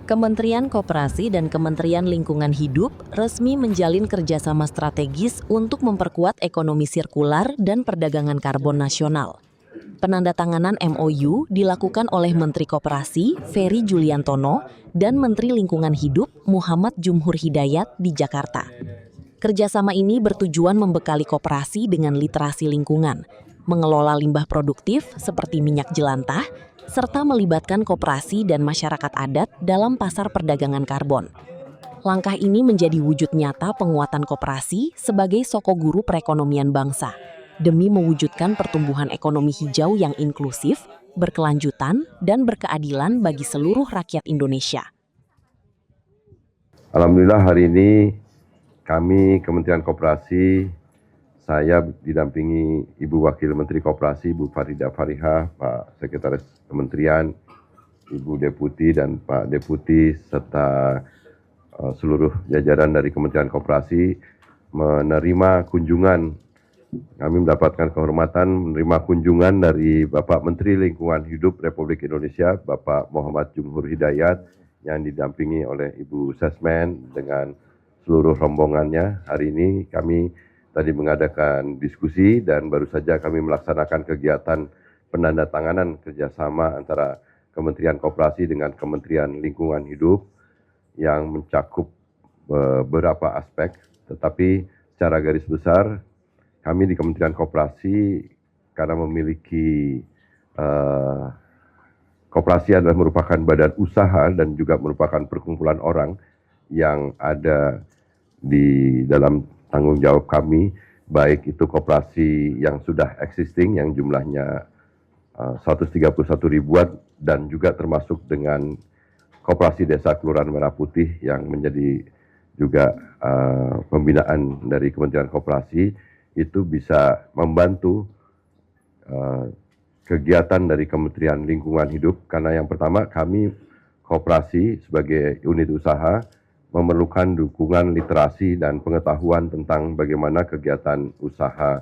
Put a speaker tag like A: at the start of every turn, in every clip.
A: Kementerian Koperasi dan Kementerian Lingkungan Hidup resmi menjalin kerjasama strategis untuk memperkuat ekonomi sirkular dan perdagangan karbon nasional. Penandatanganan MOU dilakukan oleh Menteri Koperasi, Ferry Juliantono, dan Menteri Lingkungan Hidup, Muhammad Jumhur Hidayat, di Jakarta. Kerjasama ini bertujuan membekali koperasi dengan literasi lingkungan, mengelola limbah produktif seperti minyak jelantah, serta melibatkan koperasi dan masyarakat adat dalam pasar perdagangan karbon. Langkah ini menjadi wujud nyata penguatan koperasi sebagai sokoguru perekonomian bangsa, demi mewujudkan pertumbuhan ekonomi hijau yang inklusif, berkelanjutan, dan berkeadilan bagi seluruh rakyat Indonesia.
B: Alhamdulillah hari ini kami Kementerian Koperasi, saya didampingi Ibu Wakil Menteri Koperasi, Bu Farida Farihah, Pak Sekretaris Kementerian, Ibu Deputi dan Pak Deputi, serta seluruh jajaran dari Kementerian Koperasi menerima kunjungan. Kami mendapatkan kehormatan menerima kunjungan dari Bapak Menteri Lingkungan Hidup Republik Indonesia, Bapak Muhammad Jumhur Hidayat, yang didampingi oleh Ibu Sesmen dengan seluruh rombongannya. Hari ini kami tadi mengadakan diskusi dan baru saja kami melaksanakan kegiatan penandatanganan kerjasama antara Kementerian Koperasi dengan Kementerian Lingkungan Hidup yang mencakup beberapa aspek, tetapi secara garis besar kami di Kementerian Koperasi karena memiliki koperasi adalah merupakan badan usaha dan juga merupakan perkumpulan orang yang ada di dalam tanggung jawab kami, baik itu koperasi yang sudah existing yang jumlahnya 131 ribuan dan juga termasuk dengan koperasi desa Kelurahan Merah Putih yang menjadi juga pembinaan dari Kementerian Koperasi, itu bisa membantu kegiatan dari Kementerian Lingkungan Hidup karena yang pertama kami koperasi sebagai unit usaha memerlukan dukungan literasi dan pengetahuan tentang bagaimana kegiatan usaha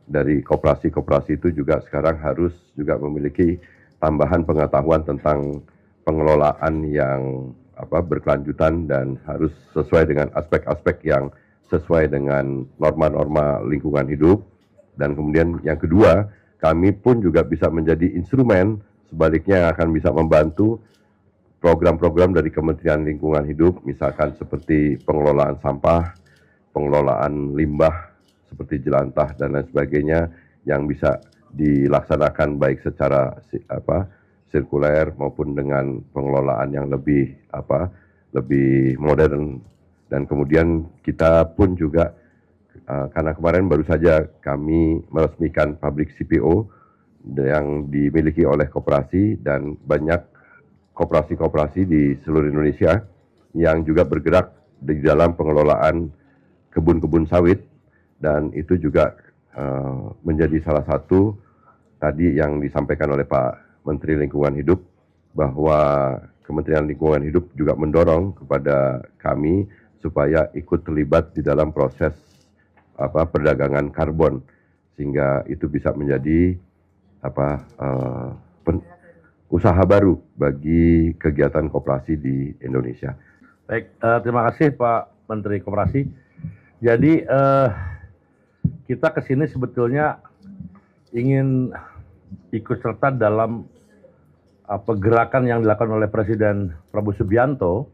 B: dari koperasi-koperasi itu juga sekarang harus juga memiliki tambahan pengetahuan tentang pengelolaan yang berkelanjutan dan harus sesuai dengan aspek-aspek yang sesuai dengan norma-norma lingkungan hidup. Dan kemudian yang kedua, kami pun juga bisa menjadi instrumen sebaliknya yang akan bisa membantu program-program dari Kementerian Lingkungan Hidup, misalkan seperti pengelolaan sampah, pengelolaan limbah seperti jelantah dan lain sebagainya yang bisa dilaksanakan baik secara sirkuler maupun dengan pengelolaan yang lebih modern. Dan kemudian kita pun juga karena kemarin baru saja kami meresmikan pabrik CPO yang dimiliki oleh koperasi dan banyak koperasi-koperasi di seluruh Indonesia yang juga bergerak di dalam pengelolaan kebun-kebun sawit, dan itu juga menjadi salah satu tadi yang disampaikan oleh Pak Menteri Lingkungan Hidup bahwa Kementerian Lingkungan Hidup juga mendorong kepada kami supaya ikut terlibat di dalam proses perdagangan karbon sehingga itu bisa menjadi usaha baru bagi kegiatan koperasi di Indonesia.
C: Baik, terima kasih Pak Menteri Koperasi. Jadi kita kesini sebetulnya ingin ikut serta dalam gerakan yang dilakukan oleh Presiden Prabowo Subianto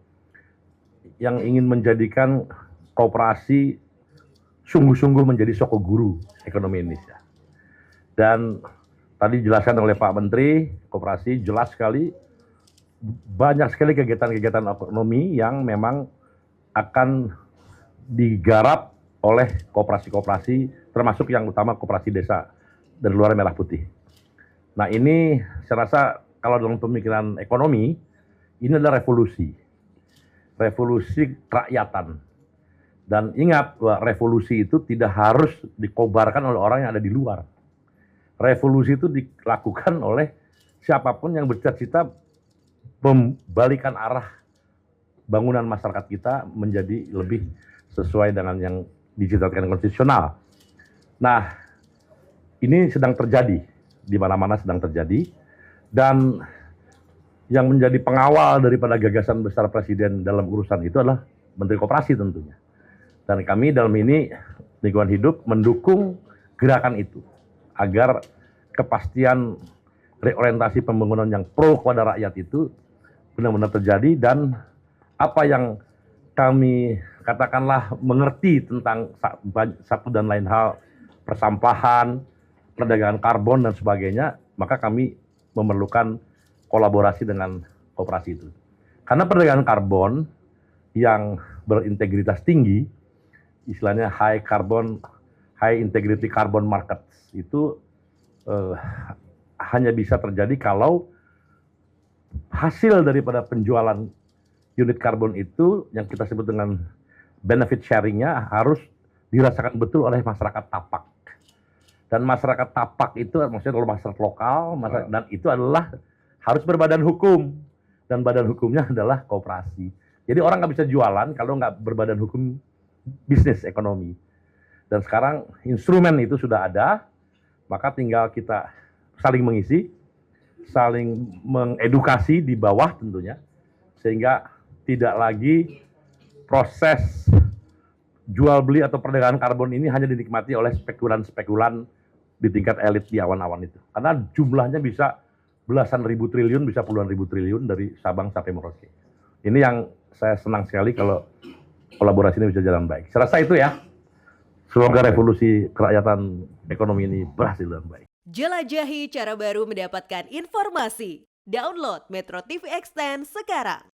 C: yang ingin menjadikan koperasi sungguh-sungguh menjadi sokoguru ekonomi Indonesia. Dan tadi dijelaskan oleh Pak Menteri Koperasi, jelas sekali, banyak sekali kegiatan-kegiatan ekonomi yang memang akan digarap oleh koperasi-koperasi, termasuk yang utama koperasi desa dan Kelurahan Merah Putih. Nah ini saya rasa kalau dalam pemikiran ekonomi, ini adalah revolusi kerakyatan. Dan ingat bahwa revolusi itu tidak harus dikobarkan oleh orang yang ada di luar. Revolusi itu dilakukan oleh siapapun yang bercita-cita membalikan arah bangunan masyarakat kita menjadi lebih sesuai dengan yang diciptakan konstitusional. Nah, ini sedang terjadi, di mana-mana sedang terjadi, dan yang menjadi pengawal daripada gagasan besar Presiden dalam urusan itu adalah Menteri Koperasi tentunya. Dan kami dalam ini lingkungan hidup mendukung gerakan itu agar kepastian reorientasi pembangunan yang pro kepada rakyat itu benar-benar terjadi, dan apa yang kami katakanlah mengerti tentang satu dan lain hal, persampahan, perdagangan karbon dan sebagainya, maka kami memerlukan kolaborasi dengan koperasi itu. Karena perdagangan karbon yang berintegritas tinggi, istilahnya high integrity carbon markets, itu hanya bisa terjadi kalau hasil daripada penjualan unit karbon itu yang kita sebut dengan benefit sharing-nya harus dirasakan betul oleh masyarakat tapak. Dan masyarakat tapak itu maksudnya adalah masyarakat lokal, dan itu adalah harus berbadan hukum, dan badan hukumnya adalah koperasi. Jadi orang nggak bisa jualan kalau nggak berbadan hukum bisnis ekonomi. Dan sekarang instrumen itu sudah ada, maka tinggal kita saling mengisi, saling mengedukasi di bawah tentunya, sehingga tidak lagi proses jual beli atau perdagangan karbon ini hanya dinikmati oleh spekulan-spekulan di tingkat elit di awan-awan itu. Karena jumlahnya bisa belasan ribu triliun, bisa puluhan ribu triliun dari Sabang sampai Merauke. Ini yang saya senang sekali kalau kolaborasi ini bisa jalan baik. Saya rasa itu ya. Semoga revolusi kerakyatan ekonomi ini berhasil dengan baik.
D: Jelajahi cara baru mendapatkan informasi. Download Metro TV Extend sekarang.